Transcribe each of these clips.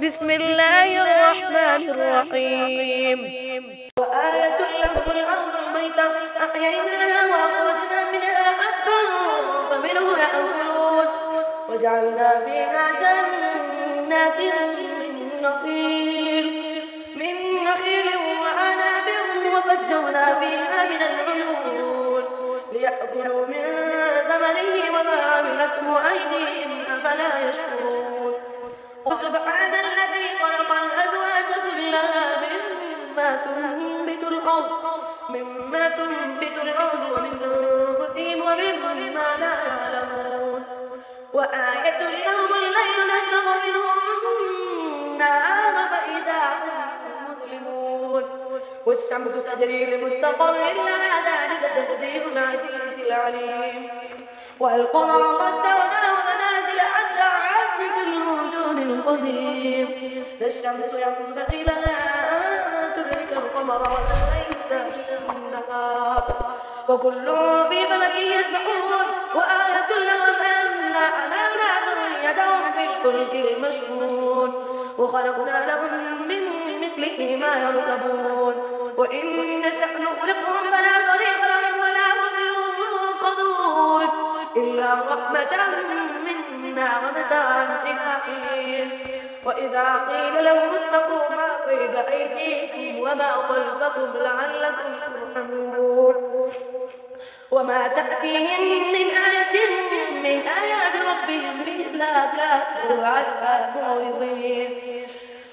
بسم الله الرحمن الرحيم. وآية لهم الأرض الميتة أحييناها وأخرجنا منها حبا فمنه يأكلون وجعلنا فيها جنات من نخيل وأعناب وفجرنا فيها من العيون ليأكلوا من ثمره وما عملته أيديهم أفلا يشكرون. وسبحان الذي خلق الأزواج كلها مما تنبت الأرض ومن أنفسهم ومما لا يعلمون. وآية لهم الليل نسلخ منه النهار فإذا هم مظلمون. والشمس تجري لمستقر لها ذلك تقدير العزيز العليم. والقمر قدرناه منازل حتى عاد كالوجود القديم. لا الشمس ينبغي لها أن تدرك القمر ولا الليل سابق النهار وكل في فلك يسبحون. وآية لهم أنا حملنا ذريتهم في الفلك المشحون وخلقنا لهم من مثله ما يركبون. وإن نشأ نخلقهم فلا صريخ لهم ولا هم ينقذون إلا رحمة منا ومتاعا إلى حين. وإذا قيل لهم اتقوا ما بين أيديكم وما خلفكم لعلكم ترحمون. وما تأتيهم من آية من آيات ربهم إلا كانوا عنها معرضين.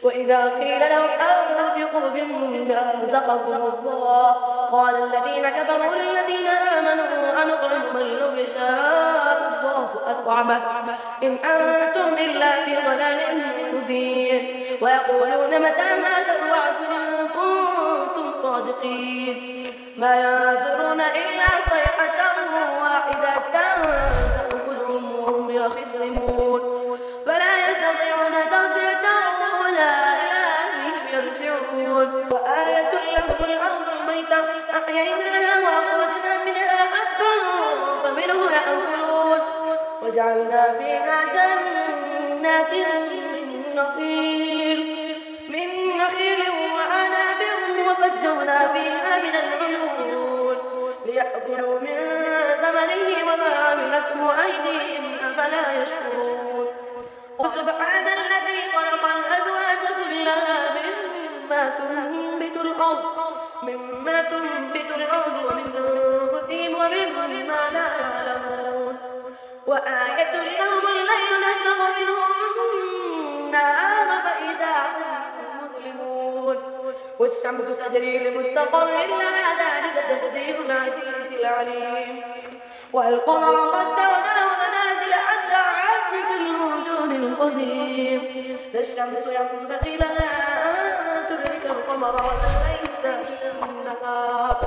وإذا قيل لهم أنفقوا مما رزقكم الله قال الذين كفروا للذين آمنوا أنطعم من لو يشاء الله أطعمه إن أنتم إلا في ضلال مبين. ويقولون متى هذا الوعد إن كنتم صادقين. ما ينظرون إلا صيحة واحدة تأخذهم وهم يخصمون فلا يستطيعون تصدية ولا إلى أهلهم يرجعون. وآية لهم الأرض الميتة أحييناها وأخرجنا منها حبا فمنه يأكلون وجعلنا فيها جنات من نخيل وأعناب وفجرنا فيها من العيون ليأكلوا من ثمره وما عملته أيديهم أفلا يشكرون. وسبحان الذي خلق الأزواج كلها مما تنبت الأرض ومن أنفسهم ومما لا يعلمون. وآية لهم الليل نسلخ منه النهار فإذا هم مظلمون. والشمس تجري لمستقر لها ذلك تقدير العزيز العليم. والقمر قدرناه منازل حتى عاد كالوجود القديم. لا الشمس ينبغي لها أن تدرك القمر ولا الليل سابق النهار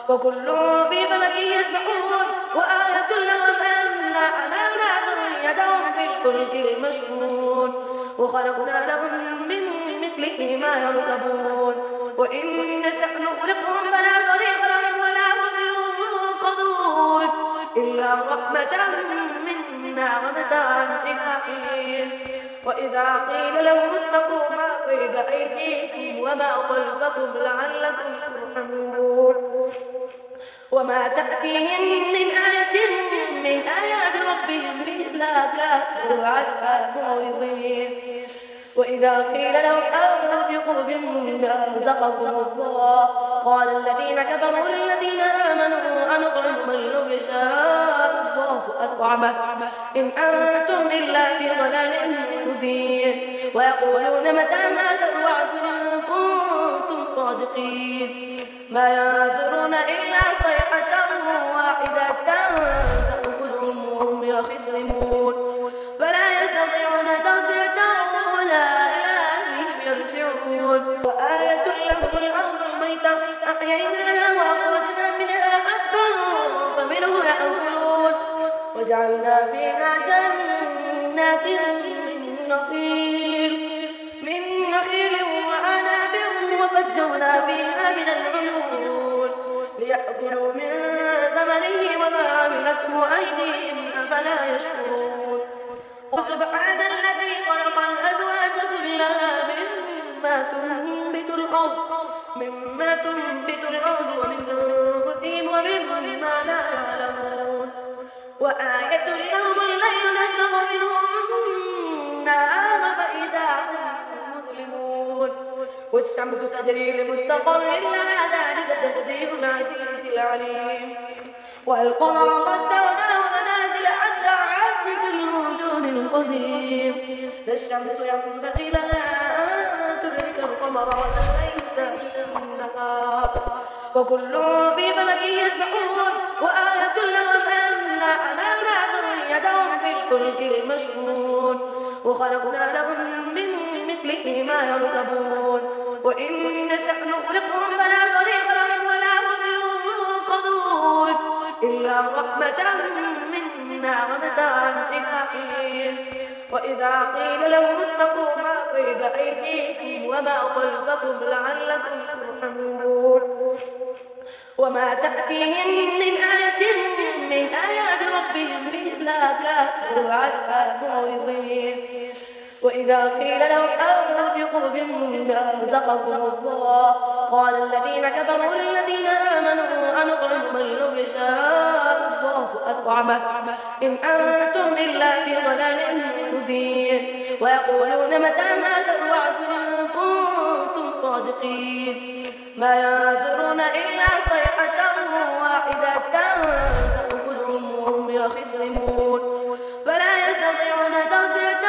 وكل في فلك يسبحون. وآية لهم أنا حملنا ذريتهم في الفلك المشحون وخلقنا لهم من مثله ما يركبون. وإن نشأ نخلقهم فلا صريخ لهم ولا هم ينقذون إلا رحمة منا ومتاعا إلى حين. وإذا قيل لهم اتقوا ما بين أيديكم وما خلفكم لعلكم ترحمون. وما تأتيهم من آية من آيات ربهم إلا كانوا عنها معرضين. وإذا قيل لهم أنفقوا مما رزقكم الله قال الذين كفروا للذين آمنوا أنطعم من لو يشاء الله أطعمه إن أنتم إلا في ضلال مبين. ويقولون متى هذا الوعد إن كنتم صادقين. ما ينظرون إلا صيحة واحدة تأخذهم وهم يخصمون فلا يستطيعون تصدية ولا إلى أهلهم يرجعون. وآية لهم الأرض الميتة أحييناها وأخرجنا منها حبا فمنه يأكلون وجعلنا فيها جنات من نخيل وأعناب وفجرنا فيها من العيون ليأكلوا من ثمره وما عملته أيديهم أفلا يشكرون. وسبحان الذي خلق الأزواج كلها تنبت الأرض ومن أنفسهم ومما لا يعلمون وآية لهم الليل نسلخ منه النهار فإذا هم مظلمون والشمس تجري لمستقر لها ذلك تقدير العزيز العليم والقمر قدرناه منازل حتى عاد كالمرجون القديم لا الشمس ينبغي لها أن تدرك القمر ولا الليل سابق النهار وكل في فلك يسبحون وآية لهم أنا حملنا ذريتهم في الفلك المشحون وخلقنا لهم من مثله ما يركبون وإن نشأ نغرقهم فلا صريخ لهم ولا هم ينقذون إلا رحمة منا ومتاعا إلى حين وإذا قيل لهم اتقوا ما بين أيديكم وما خلفكم لعلكم ترحمون وما تأتيهم من آية من آيات ربهم إلا كانوا عنها معرضين وإذا قيل لهم أنفقوا مما رزقكم الله قال الذين كفروا للذين آمنوا أنطعم من لو يشاء الله أطعمه إن أنتم إلا في ضلال مبين ويقولون متى هذا الوعد إن كنتم صادقين ما ينظرون إلا صيحة واحدة تأخذهم وهم يخصمون فلا يستطيعون تغذية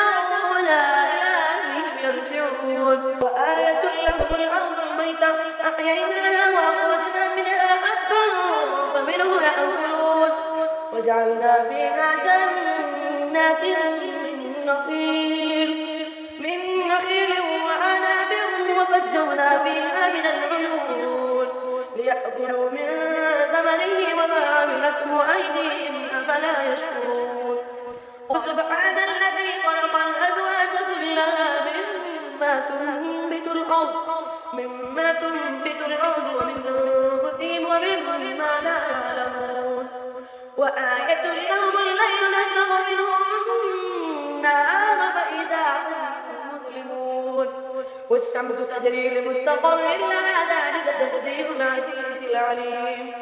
ولا إلى أهلهم يرجعون وآية لهم الأرض الميتة أحييناها وأخرجنا منها حبا فمنه يأكلون وجعلنا فيها جنات من نخيل وأعناب وفجرنا فيها من العيون ليأكلوا من ثمره وما عملته أيديهم أفلا يشكرون سبحان الذي خلق الأزواج كلها مما تنبت الأرض ومن أنفسهم ومما لا يعلمون وآية لهم الليل نسلخ منه النهار فإذا هم مظلمون والشمس تجري لمستقر لها ذلك تقدير العزيز العليم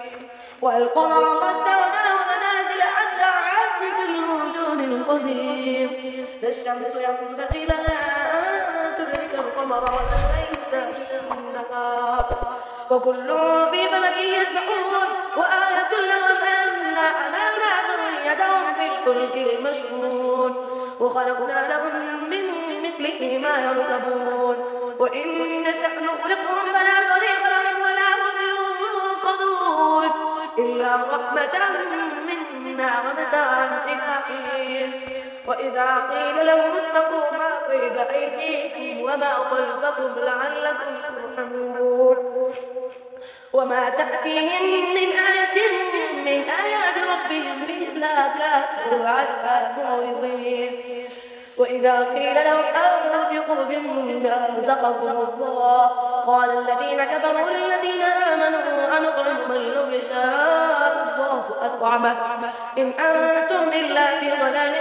والقمر قدرناه منازل حتى عاد كالمرجون القديم لا الشمس ينبغي لها أن تدرك القمر ولا الليل سابق النهار وكل في فلك يسبحون وآية لهم أنا حملنا ذريتهم في الفلك المشحون وخلقنا لهم من مثله ما يركبون وإن نشأ نغرقهم فلا صريخ لهم ولا هم ينقذون إلا رحمة منا ومتاعا إلى حين وإذا قيل لهم اتقوا ما بين أيديكم وما خلفكم لعلكم ترحمون وما تأتيهم من آية من آيات ربهم إلا كانوا عنها معرضين وإذا قيل لهم أنفقوا مما رزقكم الله قال الذين كفروا للذين آمنوا أنطعم من لو يشاء الله أطعمه إن أنتم إلا في ضلال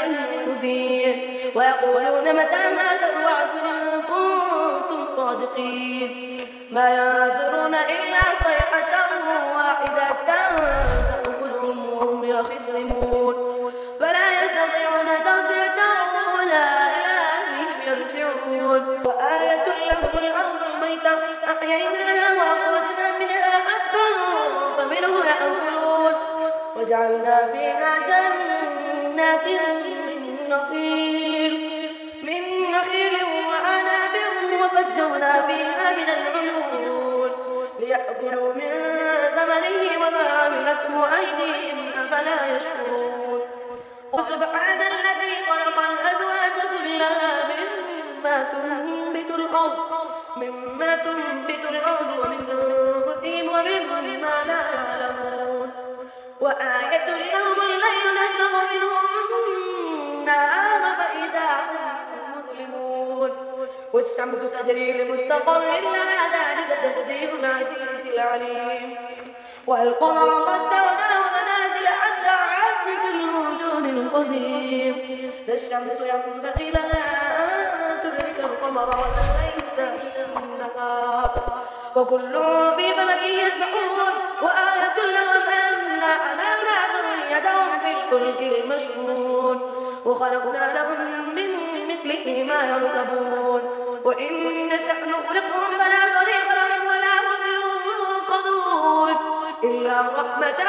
مبين ويقولون متى هذا الوعد إن كنتم صادقين ما ينظرون إلا صيحة واحدة تأخذهم وهم يخصمون فلا يستطيعون تغذية ولا إلى أهلهم يرجعون وآية لهم الأرض الميتة أحييناها وأخرجنا منها حبا فمنه يأكلون وجعلنا فيها جنات من نخيل وأعناب وفجرنا فيها من العيون ليأكلوا من ثمره وما عملته أيديهم أفلا يشكرون سبحان الذي خلق الأزواج كلها مما تنبت الأرض ومن أنفسهم ومما لا يعلمون وآية لهم الليل نسلخ منه النهار فإذا هم مظلمون والشمس تجري لمستقر لها ذلك تقدير العزيز العليم والقمر قدرناه منازل حتى عاد كالمرجون القديم لا الشمس ينبغي لها أن تدرك القمر ولا الليل سابق السحاب وكلهم في فلك يسبحون وآية لهم أنا حملنا ذريتهم في الفلك المشحون وخلقنا لهم من مثله ما يركبون وإن نشأ نغرقهم فلا صريخ لهم ولا هم ينقذون إلا رحمة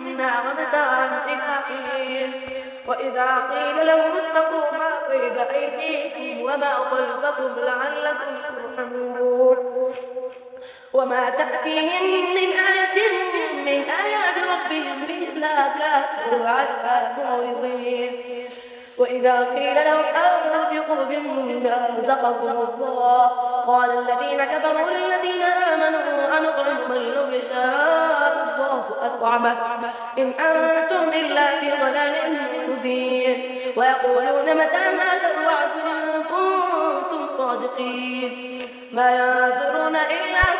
منا ومتاعا إلى حين وإذا قيل لهم اتقوا ما بين أيديكم وما خلفكم لعلكم ترحمون وما تأتيهم من آية من آيات ربهم إلا كانوا عنها معرضين وإذا قيل لهم أنفقوا مما رزقكم الله قال الذين كفروا للذين آمنوا أنطعم من لو يشاء الله أطعمه إن أنتم إلا في ضلال مبين ويقولون متى هذا الوعد إن كنتم صادقين ما ينظرون إلا